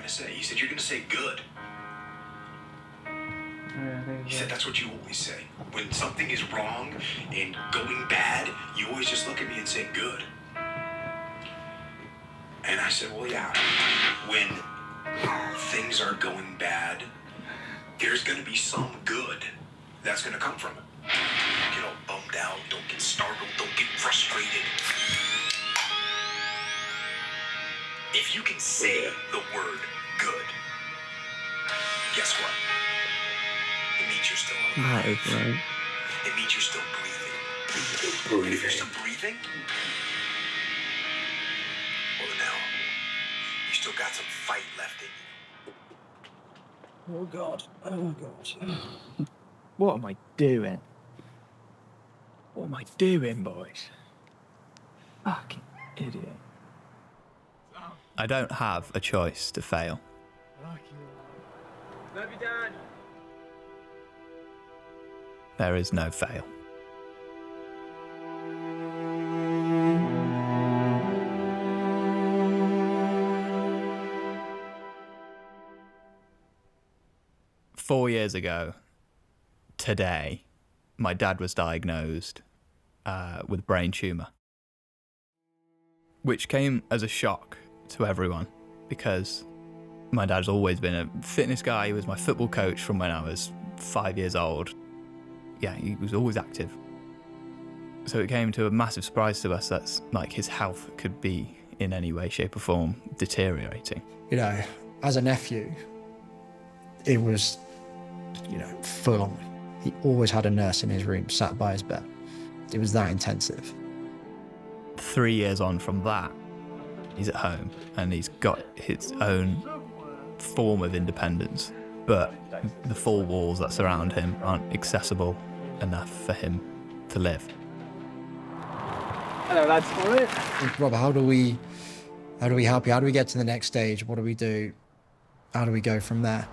to say? He said, you're going to say good. He said, that's what you always say. When something is wrong and going bad, you always just look at me and say good. And I said, well, yeah. When things are going bad, there's going to be some good that's going to come from it. Don't get all bummed out. Don't get startled. Don't get frustrated. If you can say the word good, guess what? It means you're still alive. That is right. It means you're still breathing. And if you're still breathing, well, now you still got some fight left in you. Oh, God. Oh, God. What am I doing? What am I doing, boys? Fucking idiot. I don't have a choice to fail. Love you, Dad. There is no fail. Four years ago, today, my dad was diagnosed with brain tumour, which came as a shock to everyone because my dad's always been a fitness guy. He was my football coach from when I was 5 years old. Yeah, he was always active. So it came to a massive surprise to us that like his health could be in any way, shape or form deteriorating. You know, as a nephew, it was, full on. He always had a nurse in his room, sat by his bed. It was that intensive. 3 years on from that, he's at home and he's got his own form of independence, but the four walls that surround him aren't accessible enough for him to live. Hello, lads. All right. Rob, how do we help you? How do we get to the next stage? What do we do? How do we go from there?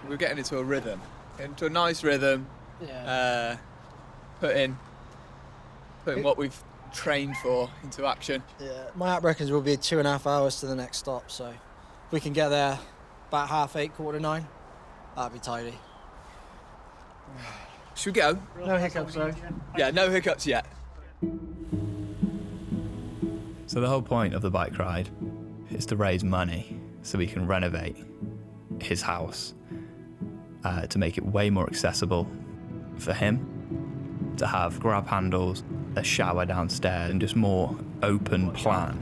We're getting into a rhythm, into a nice rhythm. Yeah. Putting what we've trained for into action. Yeah, my app reckons we'll be 2.5 hours to the next stop, so if we can get there about 8:30, 9:15, that'd be tidy. Should we go? No hiccups, though. Yeah, no hiccups yet. So the whole point of the bike ride is to raise money so we can renovate his house to make it way more accessible for him, to have grab handles, a shower downstairs and just more open plan.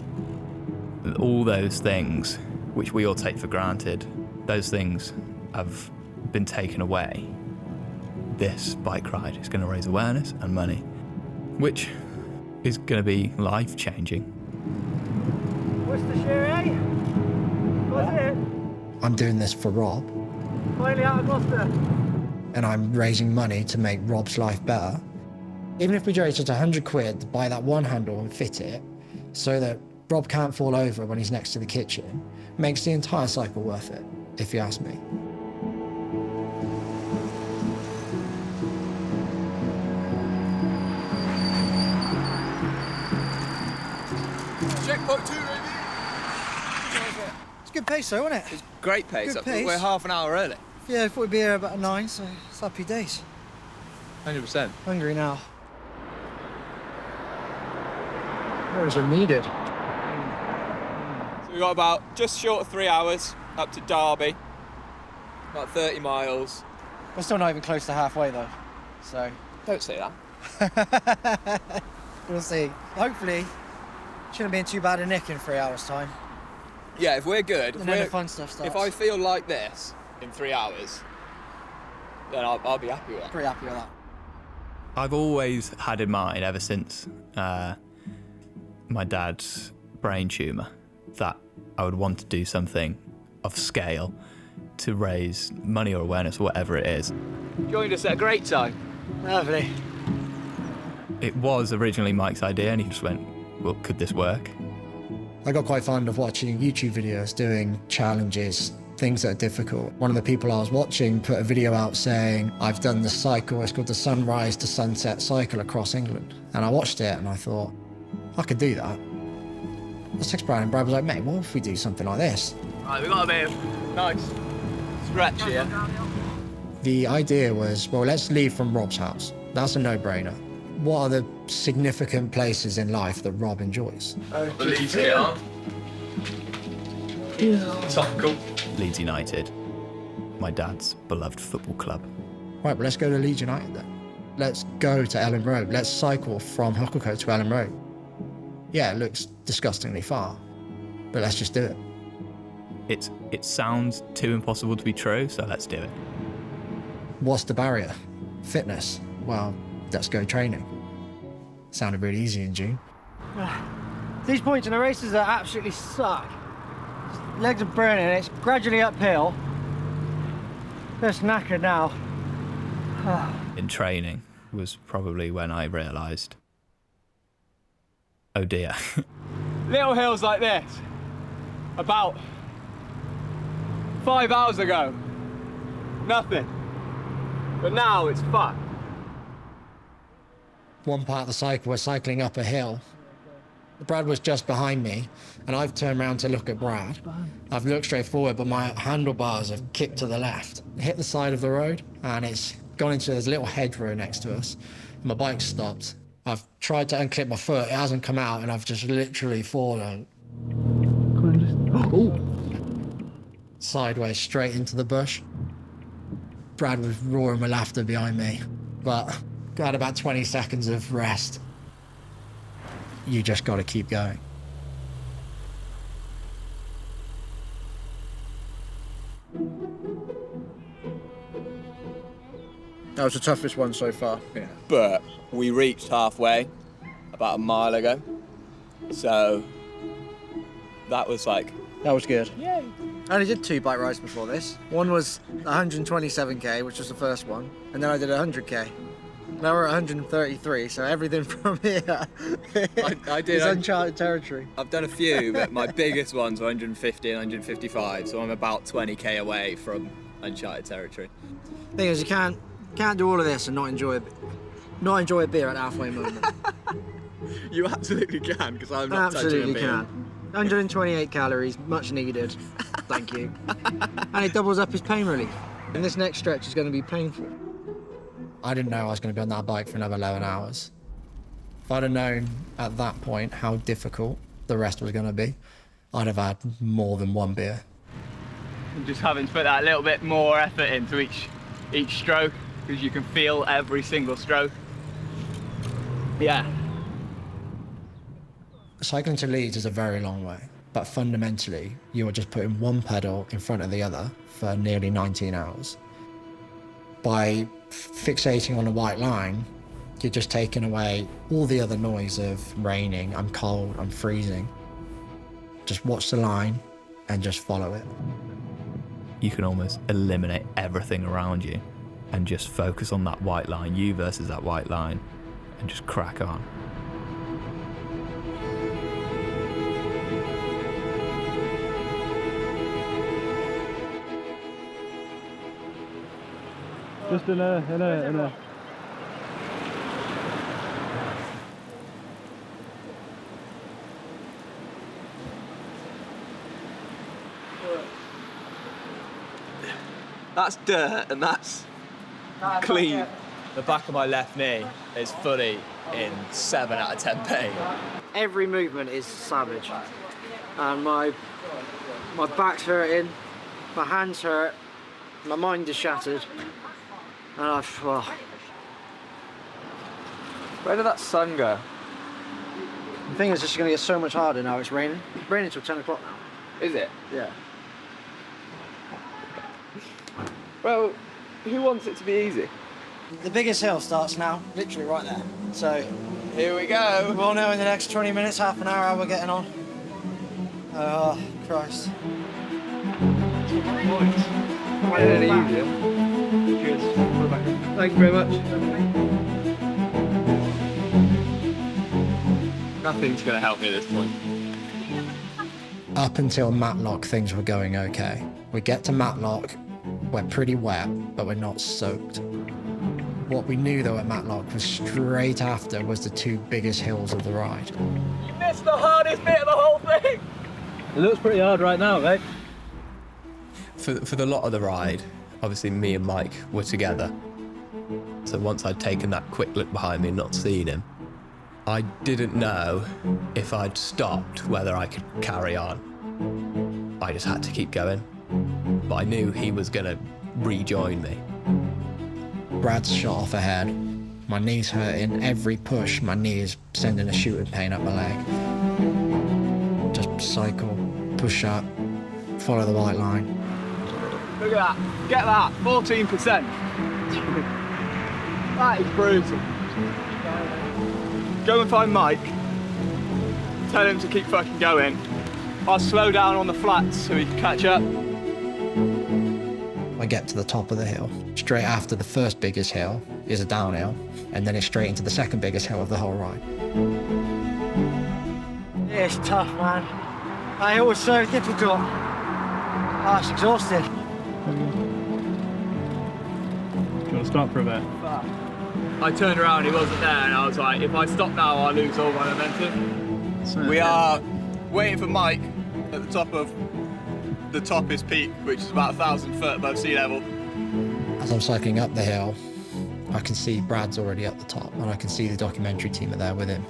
All those things which we all take for granted, those things have been taken away. This bike ride is going to raise awareness and money, which is going to be life-changing. Worcestershire, eh? What's it? I'm doing this for Rob, Finally out of Gloucester. and I'm raising money to make Rob's life better. Even if we raise just £100 to buy that one handle and fit it so that Rob can't fall over when he's next to the kitchen, makes the entire cycle worth it, if you ask me. Checkpoint 2, baby. It's good pace, though, isn't it? It's great pace. Good pace. We're half an hour early. Yeah, I thought we'd be here about 9, so it's happy days. 100%. Hungry now. Those are needed. So we've got about just short of 3 hours up to Derby. About 30 miles. We're still not even close to halfway, though, so Don't say that. we'll see. Hopefully, shouldn't be in too bad a nick in 3 hours' time. Yeah, if we're good, And then the fun stuff starts. if I feel like this in 3 hours, then I'll be happy with that. Pretty happy with that. I've always had in mind, ever since my dad's brain tumour, that I would want to do something of scale to raise money or awareness or whatever it is. Joined us at a great time. Lovely. It was originally Mike's idea and he just went, well, could this work? I got quite fond of watching YouTube videos doing challenges things that are difficult. One of the people I was watching put a video out saying, I've done the cycle, it's called the Sunrise to Sunset cycle across England. And I watched it and I thought, I could do that. I was £6 and Brad was like, mate, what if we do something like this? Right, we got a bit of nice stretch here. The idea was, well, let's leave from Rob's house. That's a no-brainer. What are the significant places in life that Rob enjoys? Leeds here. Topical. Leeds United, my dad's beloved football club. Right, well, let's go to Leeds United then. Let's go to Elland Road. Let's cycle from 𝗙𝗂𝗄𝗿 to Elland Road. Yeah, it looks disgustingly far, but let's just do it. It sounds too impossible to be true, so let's do it. What's the barrier? Fitness. Well, let's go training. Sounded really easy in June. These points in the races are absolutely suck. Legs are burning, it's gradually uphill. Just knackered now. In training was probably when I realised, oh dear. Little hills like this, about 5 hours ago, nothing. But now it's fun. One part of the cycle, we're cycling up a hill. Brad was just behind me, and I've turned around to look at Brad. I've looked straight forward, but my handlebars have kicked to the left. Hit the side of the road, and it's gone into this little hedgerow next to us. My bike stopped. I've tried to unclip my foot, it hasn't come out, and I've just literally fallen. Sideways, straight into the bush. Brad was roaring with laughter behind me, but I had about 20 seconds of rest. You just got to keep going. That was the toughest one so far. Yeah. But we reached halfway about a mile ago. So that was like... That was good. Yay. I only did 2 bike rides before this. One was 127k, which was the first one, and then I did 100k. Now we're at 133, so everything from here I did. is uncharted territory. I've done a few, but my biggest ones were 150 and 155, so I'm about 20k away from uncharted territory. Thing is, you can't do all of this and not enjoy a beer at the halfway moment. You absolutely can, because I'm not Absolutely touching a beer. can. 128 calories, much needed. Thank you. And it doubles up his pain relief. And this next stretch is going to be painful. I didn't know I was going to be on that bike for another 11 hours. If I'd have known at that point how difficult the rest was going to be, I'd have had more than one beer. And just having to put that little bit more effort into each stroke, because you can feel every single stroke. Yeah. Cycling to Leeds is a very long way, but fundamentally, you are just putting one pedal in front of the other for nearly 19 hours. By fixating on a white line, you're just taking away all the other noise of raining, I'm cold, I'm freezing. Just watch the line and just follow it. You can almost eliminate everything around you and just focus on that white line, you versus that white line, and just crack on. Just in a. That's dirt and that's clean. The back of my left knee is fully in 7 out of 10 pain. Every movement is savage. And my back's hurting, my hands hurt, my mind is shattered. And Where did that sun go? the thing is, it's going to get so much harder now. It's raining. It's raining till 10 o'clock now. Is it? Yeah. Well, who wants it to be easy? The biggest hill starts now, literally right there. So Here we go. we'll know in the next 20 minutes, half an hour, how we're getting on. Oh, Christ. Any easier? Cheers. Thank you very much. Nothing's going to help me at this point. Up until Matlock, things were going okay. We get to Matlock, we're pretty wet, but we're not soaked. What we knew though at Matlock was straight after was the two biggest hills of the ride. You missed the hardest bit of the whole thing! It looks pretty hard right now, mate. For the lot of the ride, obviously me and Mike were together. So once I'd taken that quick look behind me and not seen him, I didn't know if I'd stopped, whether I could carry on. I just had to keep going. But I knew he was gonna rejoin me. Brad's shot off ahead. My knee's hurting. Every push, my knee is sending a shooting pain up my leg. Just cycle, push up, follow the white line. Look at that. Get that. 14%. That is brutal. Go and find Mike. Tell him to keep fucking going. I'll slow down on the flats so he can catch up. I get to the top of the hill. Straight after the first biggest hill is a downhill, and then it's straight into the second biggest hill of the whole ride. Yeah, it's tough, man. It was so difficult. I was exhausted. Do you want to stop for a bit? I turned around, he wasn't there, and I was like, if I stop now, I'll lose all my momentum. We are waiting for Mike at the top of the toppest peak, which is about 1,000 foot above sea level. As I'm cycling up the hill, I can see Brad's already at the top, and I can see the documentary team are there with him.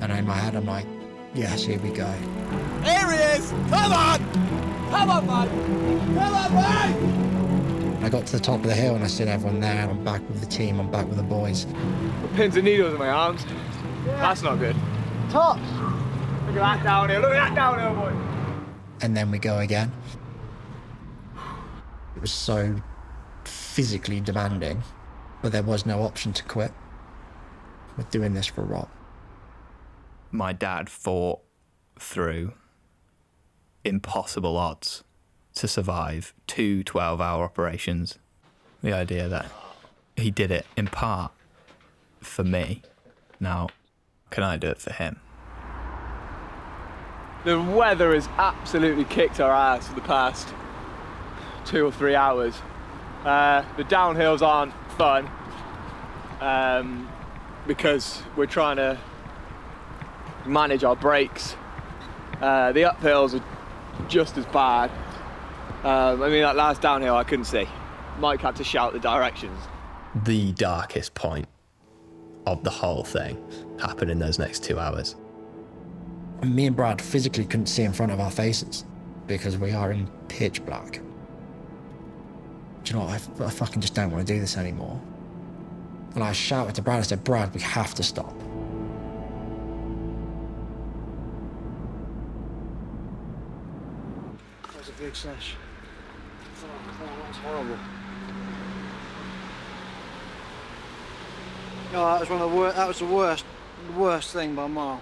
And in my head, I'm like, yes, here we go. Here he is! Come on! Come on, Mike! Come on, Mike! I got to the top of the hill and I seen everyone there, and I'm back with the team, I'm back with the boys. Got pins and needles in my arms. Yeah. That's not good. Tops! Look at that downhill, look at that downhill, boy! And then we go again. It was so physically demanding, but there was no option to quit. We're doing this for Rob. My dad fought through impossible odds to survive 2 12-hour operations. The idea that he did it in part for me. Now, can I do it for him? The weather has absolutely kicked our ass for the past 2 or 3 hours. The downhills aren't fun because we're trying to manage our brakes. The uphills are just as bad. I mean, that last downhill I couldn't see. Mike had to shout the directions. The darkest point of the whole thing happened in those next 2 hours. And me and Brad physically couldn't see in front of our faces because we are in pitch black. Do you know what? I fucking just don't want to do this anymore. And I shouted to Brad, I said, Brad, we have to stop. That was a big slash. Oh, that was horrible. No, that was one of the worst. That was the worst thing by a mile.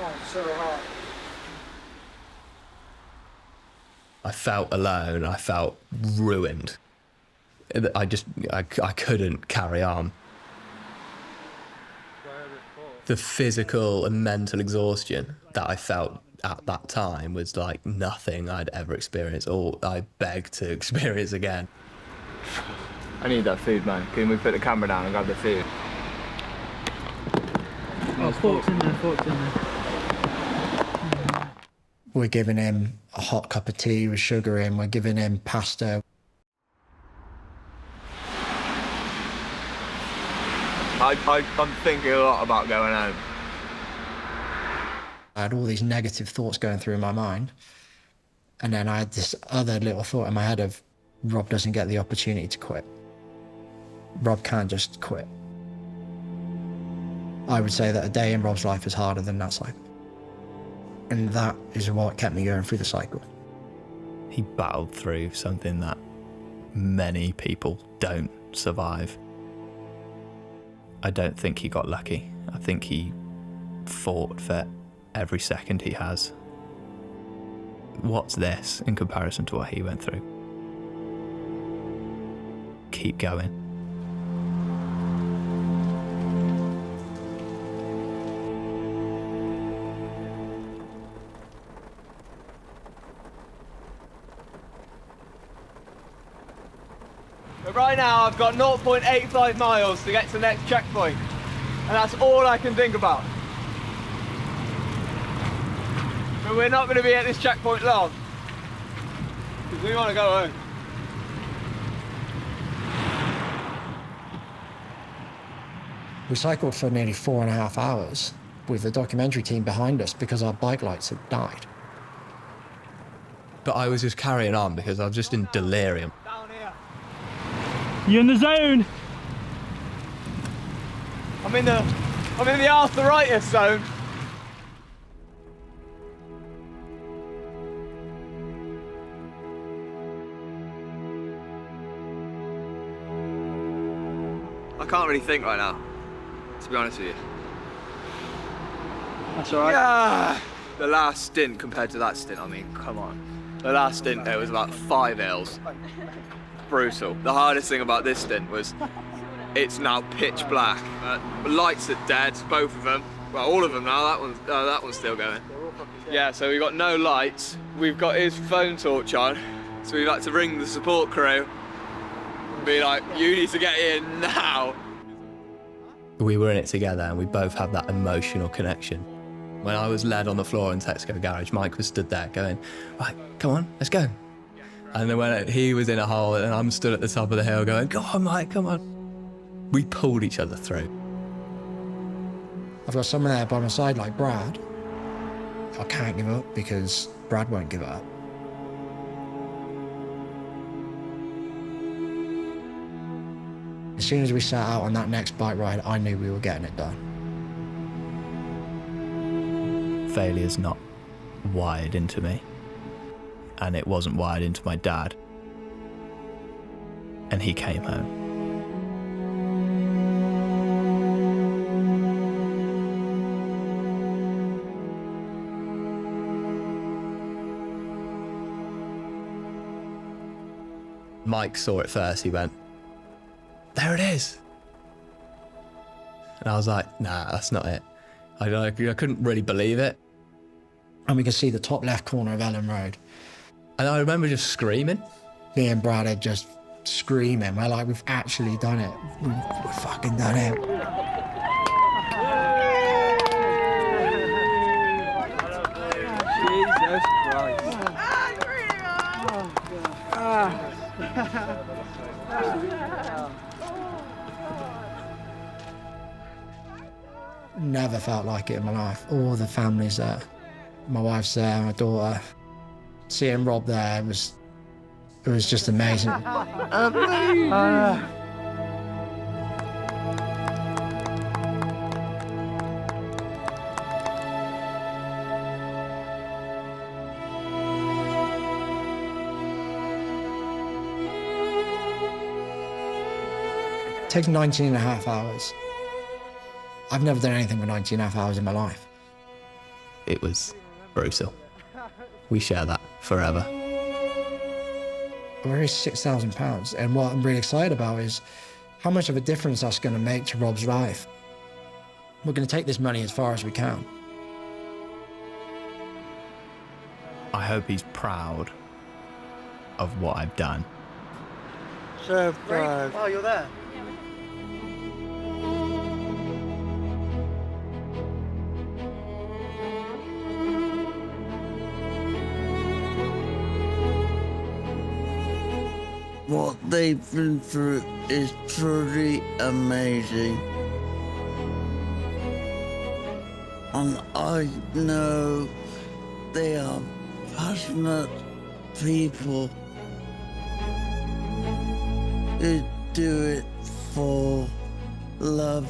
Oh, so hard. I felt alone, I felt ruined. I couldn't carry on. The physical and mental exhaustion that I felt at that time was like nothing I'd ever experienced or I beg to experience again. I need that food, man. Can we put the camera down and grab the food? Oh, fork's in there, fork's in there. We're giving him a hot cup of tea with sugar in, we're giving him pasta. I'm thinking a lot about going home. I had all these negative thoughts going through my mind. And then I had this other little thought in my head of, Rob doesn't get the opportunity to quit. Rob can't just quit. I would say that a day in Rob's life is harder than that cycle. And that is what kept me going through the cycle. He battled through something that many people don't survive. I don't think he got lucky. I think he fought for every second he has. What's this in comparison to what he went through? Keep going. But right now I've got 0.85 miles to get to the next checkpoint. And that's all I can think about. But we're not going to be at this checkpoint long. Because we want to go home. We cycled for nearly 4.5 hours with the documentary team behind us because our bike lights had died. But I was just carrying on because I was just in delirium. Down here. You in the zone? I'm in the arthritis zone. I can't really think right now, to be honest with you. That's all right. Yeah. The last stint compared to that stint, I mean, come on. The last stint, there was about 5 L's. Brutal. The hardest thing about this stint was it's now pitch black. The lights are dead, both of them. Well, all of them now. That one's still going. Yeah, so we've got no lights. We've got his phone torch on, so we've had to ring the support crew and be like, you need to get in now. We were in it together and we both had that emotional connection. When I was led on the floor in Texaco Garage, Mike was stood there going, right, come on, let's go. And then when he was in a hole and I'm stood at the top of the hill going, go on, Mike, come on. We pulled each other through. I've got someone there by my side like Brad. I can't give up because Brad won't give up. As soon as we set out on that next bike ride, I knew we were getting it done. Failure's not wired into me, and it wasn't wired into my dad. And he came home. Mike saw it first, he went, there it is. And I was like, nah, that's not it. I couldn't really believe it. And we could see the top left corner of Elland Road. And I remember just screaming. Me and Brad are just screaming. We're like, we've actually done it. We've fucking done it. Jesus Christ. Never felt like it in my life. All the families there. My wife's there, my daughter. Seeing Rob there, it was just amazing. It takes 19.5 hours. I've never done anything for 19.5 hours in my life. It was brutal. We share that forever. I raised £6,000, and what I'm really excited about is how much of a difference that's going to make to Rob's life. We're going to take this money as far as we can. I hope he's proud of what I've done. So proud. Oh, you're there. What they've been through is truly amazing. And I know they are passionate people who do it for love.